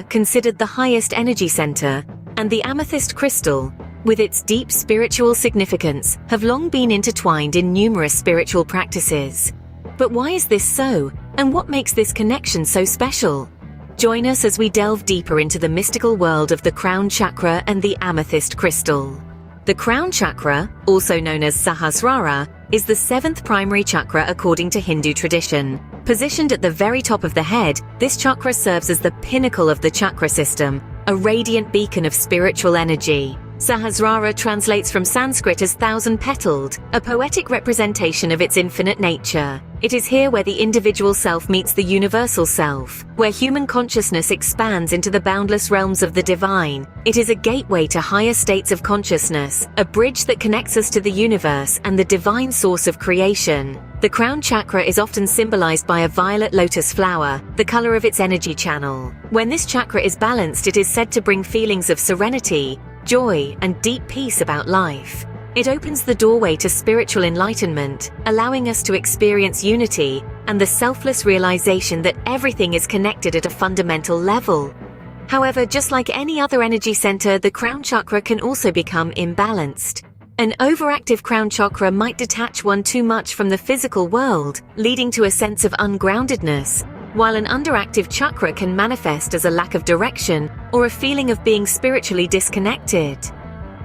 considered the highest energy center, and the amethyst crystal, with its deep spiritual significance, have long been intertwined in numerous spiritual practices. But why is this so, and what makes this connection so special? Join us as we delve deeper into the mystical world of the crown chakra and the amethyst crystal. The crown chakra, also known as Sahasrara, is the seventh primary chakra according to Hindu tradition. Positioned at the very top of the head, this chakra serves as the pinnacle of the chakra system, a radiant beacon of spiritual energy. Sahasrara translates from Sanskrit as thousand-petaled, a poetic representation of its infinite nature. It is here where the individual self meets the universal self, where human consciousness expands into the boundless realms of the divine. It is a gateway to higher states of consciousness, a bridge that connects us to the universe and the divine source of creation. The crown chakra is often symbolized by a violet lotus flower, the color of its energy channel. When this chakra is balanced, it is said to bring feelings of serenity, joy, and deep peace about life. It opens the doorway to spiritual enlightenment, allowing us to experience unity and the selfless realization that everything is connected at a fundamental level. However, just like any other energy center, the crown chakra can also become imbalanced. An overactive crown chakra might detach one too much from the physical world, leading to a sense of ungroundedness, while an underactive chakra can manifest as a lack of direction or a feeling of being spiritually disconnected.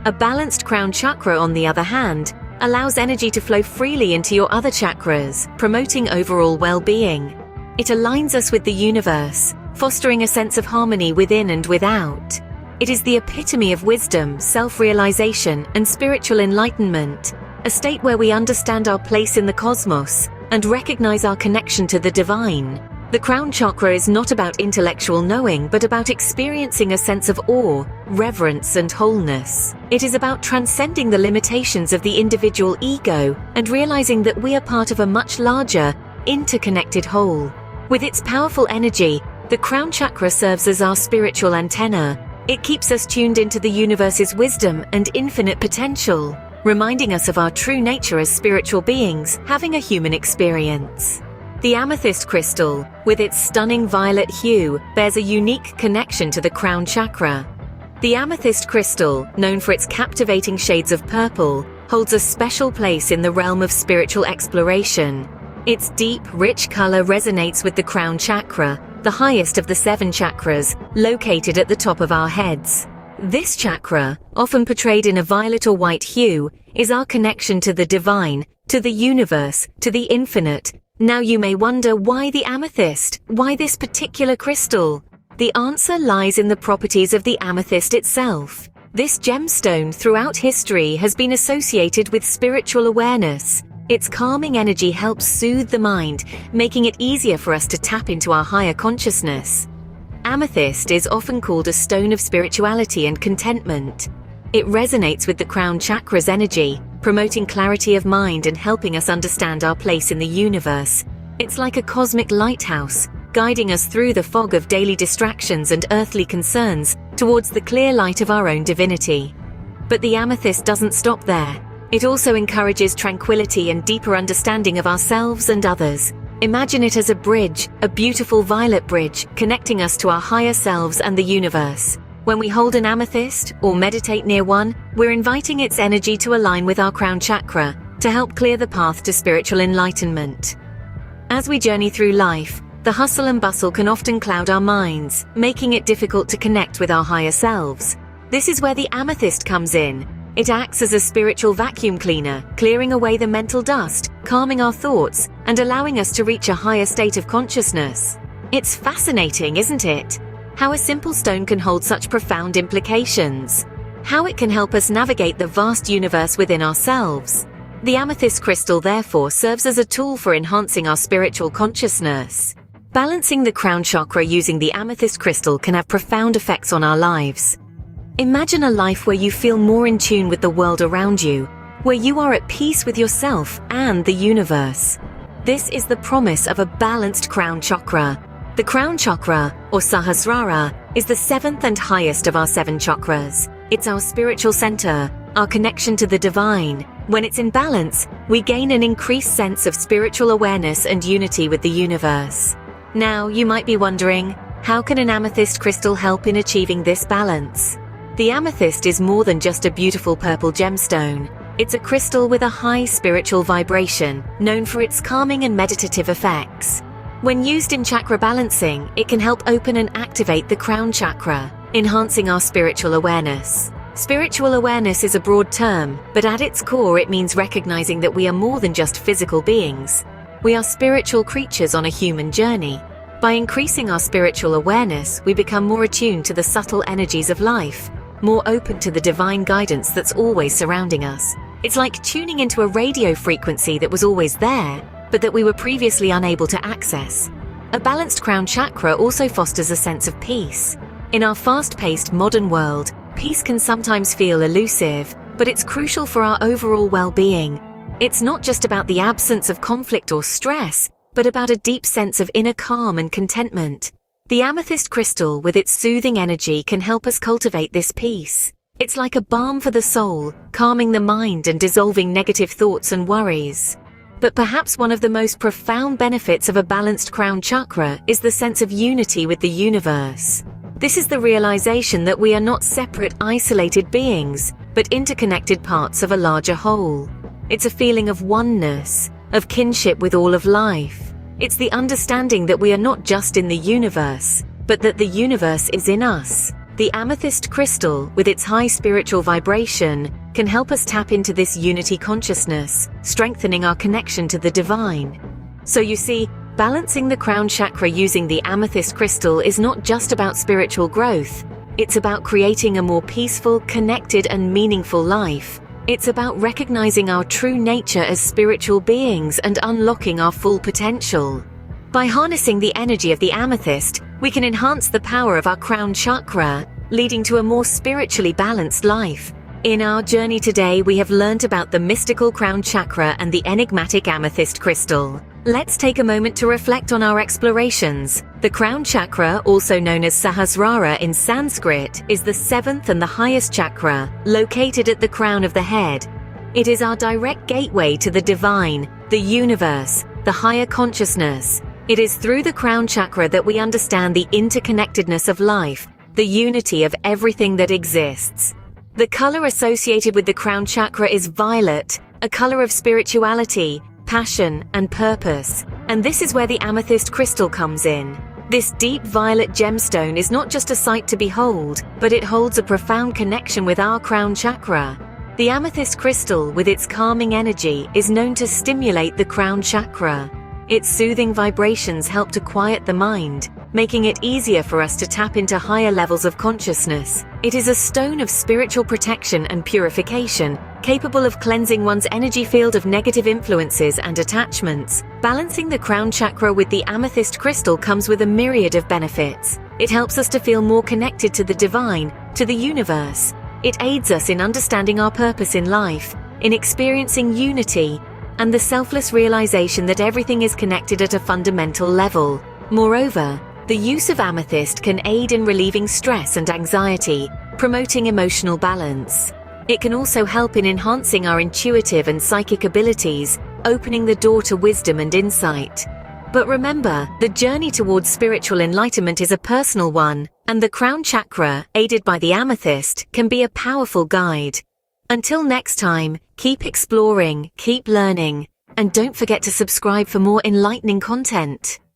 A balanced crown chakra, on the other hand, allows energy to flow freely into your other chakras, promoting overall well-being. It aligns us with the universe, fostering a sense of harmony within and without. It is the epitome of wisdom, self-realization, and spiritual enlightenment, a state where we understand our place in the cosmos and recognize our connection to the divine. The crown chakra is not about intellectual knowing, but about experiencing a sense of awe, reverence, and wholeness. It is about transcending the limitations of the individual ego and realizing that we are part of a much larger, interconnected whole. With its powerful energy, the crown chakra serves as our spiritual antenna. It keeps us tuned into the universe's wisdom and infinite potential, reminding us of our true nature as spiritual beings having a human experience. The amethyst crystal, with its stunning violet hue, bears a unique connection to the crown chakra. The amethyst crystal, known for its captivating shades of purple, holds a special place in the realm of spiritual exploration. Its deep, rich color resonates with the crown chakra, the highest of the 7 chakras, located at the top of our heads. This chakra, often portrayed in a violet or white hue, is our connection to the divine, to the universe, to the infinite. Now you may wonder, why the amethyst? Why this particular crystal? The answer lies in the properties of the amethyst itself. This gemstone throughout history has been associated with spiritual awareness. Its calming energy helps soothe the mind, making it easier for us to tap into our higher consciousness. Amethyst is often called a stone of spirituality and contentment. It resonates with the crown chakra's energy, promoting clarity of mind and helping us understand our place in the universe. It's like a cosmic lighthouse, guiding us through the fog of daily distractions and earthly concerns towards the clear light of our own divinity. But the amethyst doesn't stop there. It also encourages tranquility and deeper understanding of ourselves and others. Imagine it as a bridge, a beautiful violet bridge, connecting us to our higher selves and the universe. When we hold an amethyst or meditate near one, we're inviting its energy to align with our crown chakra to help clear the path to spiritual enlightenment. As we journey through life, the hustle and bustle can often cloud our minds, making it difficult to connect with our higher selves. This is where the amethyst comes in. It acts as a spiritual vacuum cleaner, clearing away the mental dust, calming our thoughts, and allowing us to reach a higher state of consciousness. It's fascinating, isn't it? How a simple stone can hold such profound implications. How it can help us navigate the vast universe within ourselves. The amethyst crystal, therefore, serves as a tool for enhancing our spiritual consciousness. Balancing the crown chakra using the amethyst crystal can have profound effects on our lives. Imagine a life where you feel more in tune with the world around you, where you are at peace with yourself and the universe. This is the promise of a balanced crown chakra. The crown chakra, or Sahasrara, is the 7th and highest of our 7 chakras. It's our spiritual center, our connection to the divine. When it's in balance, we gain an increased sense of spiritual awareness and unity with the universe. Now, you might be wondering, How can an amethyst crystal help in achieving this balance? The amethyst is more than just a beautiful purple gemstone. It's a crystal with a high spiritual vibration, known for its calming and meditative effects. When used in chakra balancing, it can help open and activate the crown chakra, enhancing our spiritual awareness. Spiritual awareness is a broad term, but at its core it means recognizing that we are more than just physical beings. We are spiritual creatures on a human journey. By increasing our spiritual awareness, we become more attuned to the subtle energies of life, more open to the divine guidance that's always surrounding us. It's like tuning into a radio frequency that was always there, but that we were previously unable to access. A balanced crown chakra also fosters a sense of peace. In our fast-paced modern world, peace can sometimes feel elusive, but it's crucial for our overall well-being. It's not just about the absence of conflict or stress, but about a deep sense of inner calm and contentment. The amethyst crystal, with its soothing energy, can help us cultivate this peace. It's like a balm for the soul, calming the mind and dissolving negative thoughts and worries. But perhaps one of the most profound benefits of a balanced crown chakra is the sense of unity with the universe. This is the realization that we are not separate, isolated beings, but interconnected parts of a larger whole. It's a feeling of oneness, of kinship with all of life. It's the understanding that we are not just in the universe, but that the universe is in us. The amethyst crystal, with its high spiritual vibration, can help us tap into this unity consciousness, strengthening our connection to the divine. So you see, balancing the crown chakra using the amethyst crystal is not just about spiritual growth. It's about creating a more peaceful, connected, and meaningful life. It's about recognizing our true nature as spiritual beings and unlocking our full potential. By harnessing the energy of the amethyst, we can enhance the power of our crown chakra, leading to a more spiritually balanced life. In our journey today, we have learned about the mystical crown chakra and the enigmatic amethyst crystal. Let's take a moment to reflect on our explorations. The crown chakra, also known as Sahasrara in Sanskrit, is the seventh and the highest chakra, located at the crown of the head. It is our direct gateway to the divine, the universe, the higher consciousness. It is through the crown chakra that we understand the interconnectedness of life, the unity of everything that exists. The color associated with the crown chakra is violet, a color of spirituality, passion, and purpose. And this is where the amethyst crystal comes in. This deep violet gemstone is not just a sight to behold, but it holds a profound connection with our crown chakra. The amethyst crystal, with its calming energy, is known to stimulate the crown chakra. Its soothing vibrations help to quiet the mind, making it easier for us to tap into higher levels of consciousness. It is a stone of spiritual protection and purification, capable of cleansing one's energy field of negative influences and attachments. Balancing the crown chakra with the amethyst crystal comes with a myriad of benefits. It helps us to feel more connected to the divine, to the universe. It aids us in understanding our purpose in life, in experiencing unity, and the selfless realization that everything is connected at a fundamental level. Moreover, the use of amethyst can aid in relieving stress and anxiety, promoting emotional balance. It can also help in enhancing our intuitive and psychic abilities, opening the door to wisdom and insight. But remember, the journey towards spiritual enlightenment is a personal one, and the crown chakra, aided by the amethyst, can be a powerful guide. Until next time, keep exploring, keep learning, and don't forget to subscribe for more enlightening content.